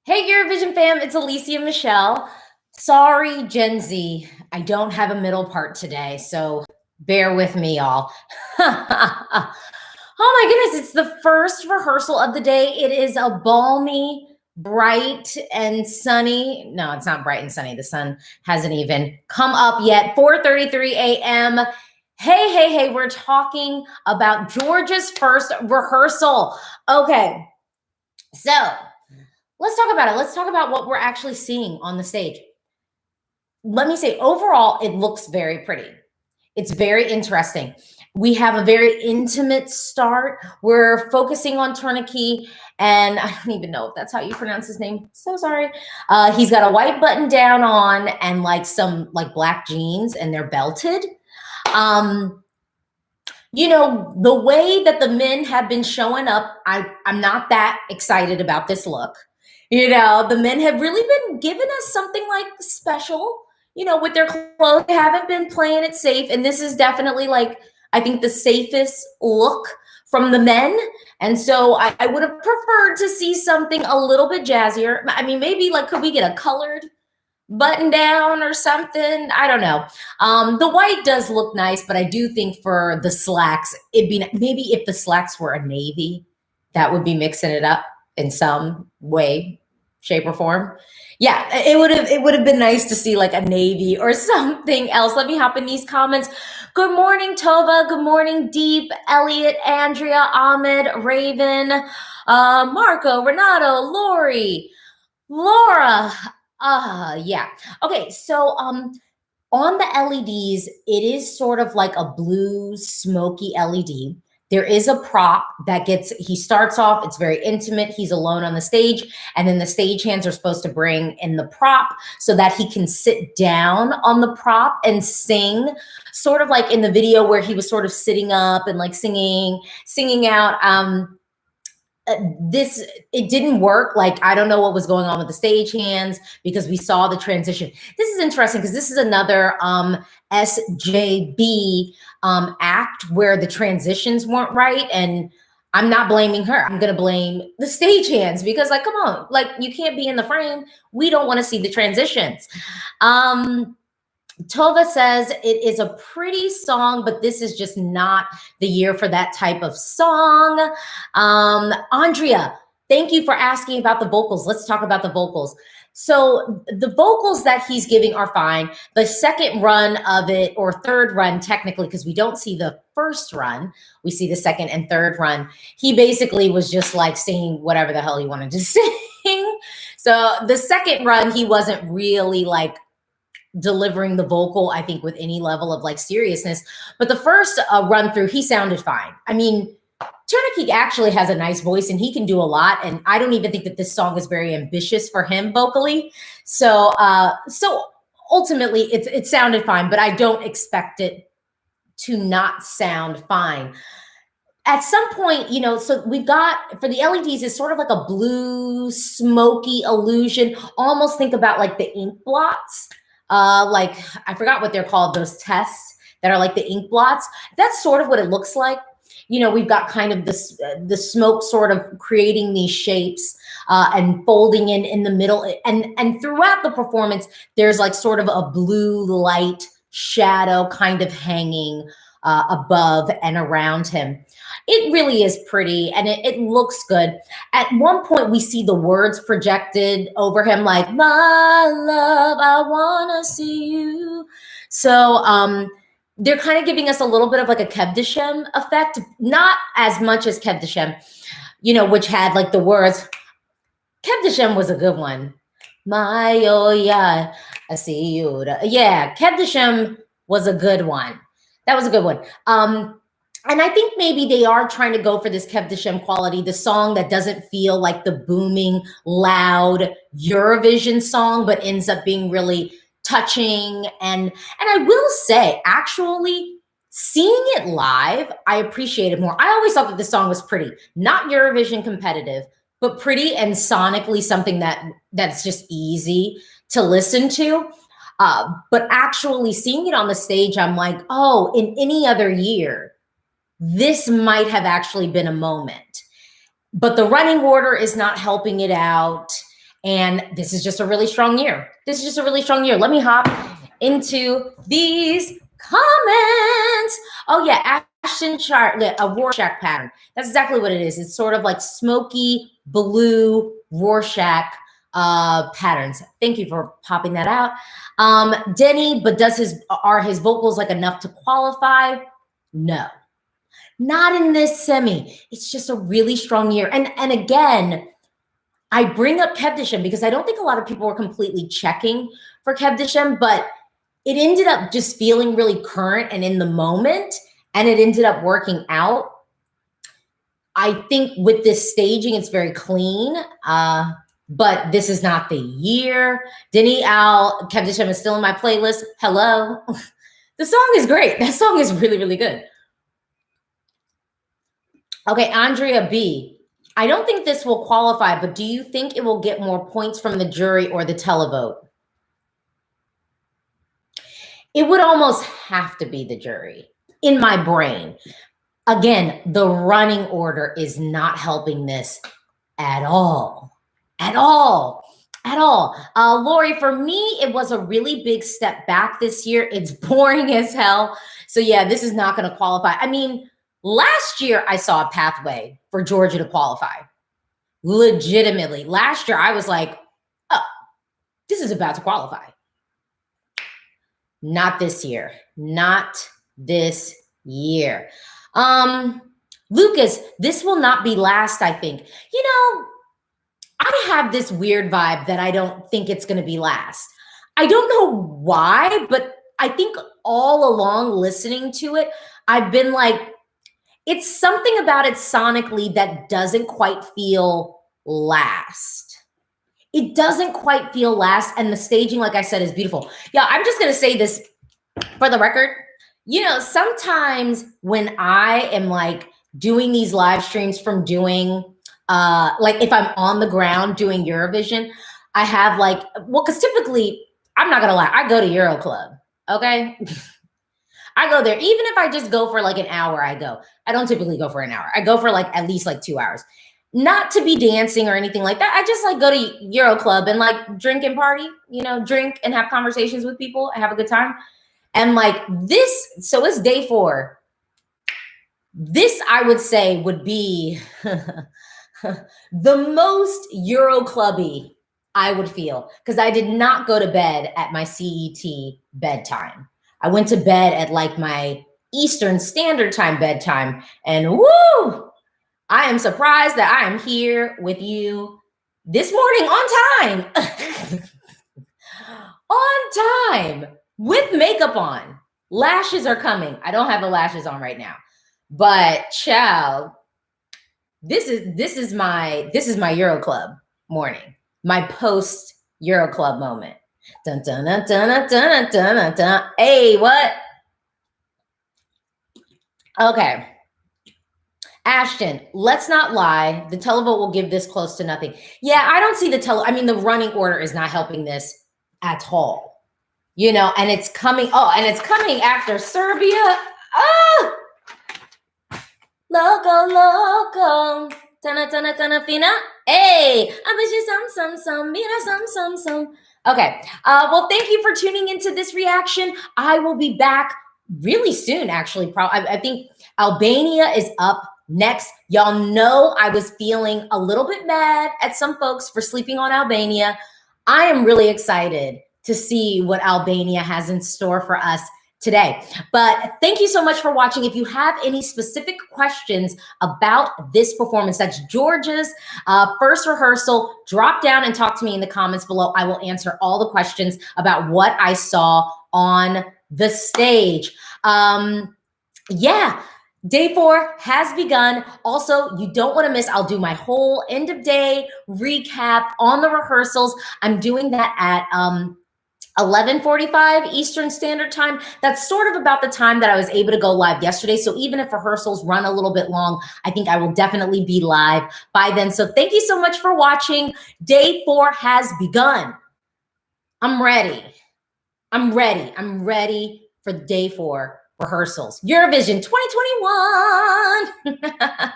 Hey, Eurovision fam, it's Alesia Michelle. Sorry, Gen Z, I don't have a middle part today, so bear with me, y'all. Oh my goodness, it's the first rehearsal of the day. It is a balmy, bright, and sunny. No, it's not bright and sunny. The sun hasn't even come up yet. 4:33 a.m. Hey, we're talking about Georgia's first rehearsal. Okay, so let's talk about it. Let's talk about what we're actually seeing on the stage. Let me say, overall, it looks very pretty. It's very interesting. We have a very intimate start. We're focusing on Tornike, and I don't even know if that's how you pronounce his name. So sorry. He's got a white button down on and like some like black jeans, and they're belted. You know, the way that the men have been showing up, I'm not that excited about this look. You know, the men have really been giving us something like special, you know, with their clothes. They haven't been playing it safe. And this is definitely like, I think the safest look from the men. And so I would have preferred to see something a little bit jazzier. I mean, maybe like, could we get a colored button down or something? I don't know. The white does look nice, but I do think for the slacks, it'd be maybe if the slacks were a navy, that would be mixing it up in some way, shape, or form. Yeah, it would have been nice to see like a navy or something else. Let me hop in these comments. Good morning, Tova. Good morning, Deep, Elliot, Andrea, Ahmed, Raven, Marco, Renato, Lori, Laura. Yeah. Okay, so on the LEDs, it is sort of like a blue smoky LED. There is a prop that he starts off, it's very intimate. He's alone on the stage, and then the stagehands are supposed to bring in the prop so that he can sit down on the prop and sing, sort of like in the video where he was sort of sitting up and like singing out. It didn't work. Like, I don't know what was going on with the stagehands because we saw the transition. This is interesting because this is another SJB act where the transitions weren't right, and I'm not blaming her. I'm gonna blame the stagehands because, like, come on, like, you can't be in the frame. We don't want to see the transitions. Tova says it is a pretty song, but this is just not the year for that type of song. Andrea, thank you for asking about the vocals. Let's talk about the vocals. So the vocals that he's giving are fine. The second run of it, or third run technically, because we don't see the first run, we see the second and third run. He basically was just like singing whatever the hell he wanted to sing. So the second run, he wasn't really like delivering the vocal, I think, with any level of like seriousness. But the first run through, he sounded fine. I mean, Tornike actually has a nice voice and he can do a lot. And I don't even think that this song is very ambitious for him vocally. So ultimately it sounded fine, but I don't expect it to not sound fine. At some point, you know, so we've got, for the LEDs, it's sort of like a blue, smoky illusion. Almost think about like the ink blots. Like, I forgot what they're called, those tests that are like the ink blots. That's sort of what it looks like. You know, we've got kind of this, the smoke sort of creating these shapes and folding in the middle. And throughout the performance, there's like sort of a blue light shadow kind of hanging above and around him. It really is pretty and it looks good. At one point, we see the words projected over him, like, my love, I wanna see you. So they're kind of giving us a little bit of like a Kev Deshem effect, not as much as Kev Deshem, you know, which had like the words. Kev Deshem was a good one. My, oh yeah, I see you. Yeah, Kev Deshem was a good one. That was a good one. And I think maybe they are trying to go for this Kev Deshem quality, the song that doesn't feel like the booming, loud Eurovision song, but ends up being really touching. And I will say, actually, seeing it live, I appreciate it more. I always thought that this song was pretty, not Eurovision competitive, but pretty and sonically something that's just easy to listen to. But actually seeing it on the stage, I'm like, oh, in any other year, this might have actually been a moment. But the running order is not helping it out. And this is just a really strong year. This is just a really strong year. Let me hop into these comments. Oh yeah, Ashton Charlotte, a Rorschach pattern. That's exactly what it is. It's sort of like smoky blue Rorschach patterns. Thank you for popping that out. Denny, but are his vocals like enough to qualify? No, not in this semi. It's just a really strong year. And again, I bring up Kevdisham because I don't think a lot of people were completely checking for Kevdisham, but it ended up just feeling really current and in the moment, and it ended up working out. I think with this staging, it's very clean, but this is not the year. Denny Al, Kevdisham is still in my playlist. Hello. The song is great. That song is really, really good. Okay, Andrea B. I don't think this will qualify, but do you think it will get more points from the jury or the televote? It would almost have to be the jury in my brain. Again, the running order is not helping this at all, at all, at all. Lori, for me, it was a really big step back this year. It's boring as hell. So yeah, this is not going to qualify. I mean, last year I saw a pathway for Georgia to qualify. Legitimately. Last year I was like, oh, this is about to qualify. Not this year. Not this year. Lucas, this will not be last, I think. You know, I have this weird vibe that I don't think it's going to be last. I don't know why, but I think all along listening to it, I've been like, it's something about it sonically that doesn't quite feel last. It doesn't quite feel last. And the staging, like I said, is beautiful. Yeah, I'm just going to say this for the record. You know, sometimes when I am like doing these live streams from doing, like if I'm on the ground doing Eurovision, I have like, well, because typically, I'm not going to lie, I go to Euro Club, okay? I go there. Even if I just go for like an hour, I go. I don't typically go for an hour. I go for like at least like 2 hours. Not to be dancing or anything like that. I just like go to Euro Club and like drink and party, you know, drink and have conversations with people and have a good time. And like this, so it's day 4. This, I would say, would be the most Euro Clubby I would feel, because I did not go to bed at my CET bedtime. I went to bed at like my Eastern Standard Time bedtime, and woo, I am surprised that I am here with you this morning on time. On time, with makeup on. Lashes are coming. I don't have the lashes on right now, but child, this is my Euro Club morning, my post Euro Club moment. Dun dun dun dun dun dun dun dun. Hey, what? Okay. Ashton, let's not lie. The televote will give this close to nothing. Yeah, I don't see the running order is not helping this at all. You know, and it's coming. Oh, and it's coming after Serbia. Ah! Loco. Tana fina. Hey, I wish you some, mira some. Okay. Well, thank you for tuning into this reaction. I will be back really soon, actually. I think Albania is up next. Y'all know I was feeling a little bit mad at some folks for sleeping on Albania. I am really excited to see what Albania has in store for us today. But thank you so much for watching. If you have any specific questions about this performance, that's Georgia's first rehearsal, drop down and talk to me in the comments below. I will answer all the questions about what I saw on the stage. Yeah. Day 4 has begun. Also, you don't want to miss, I'll do my whole end of day recap on the rehearsals. I'm doing that at 11:45 Eastern Standard Time. That's sort of about the time that I was able to go live yesterday. So even if rehearsals run a little bit long, I think I will definitely be live by then. So thank you so much for watching. Day 4 has begun. I'm ready. I'm ready for day 4 rehearsals. Eurovision 2021.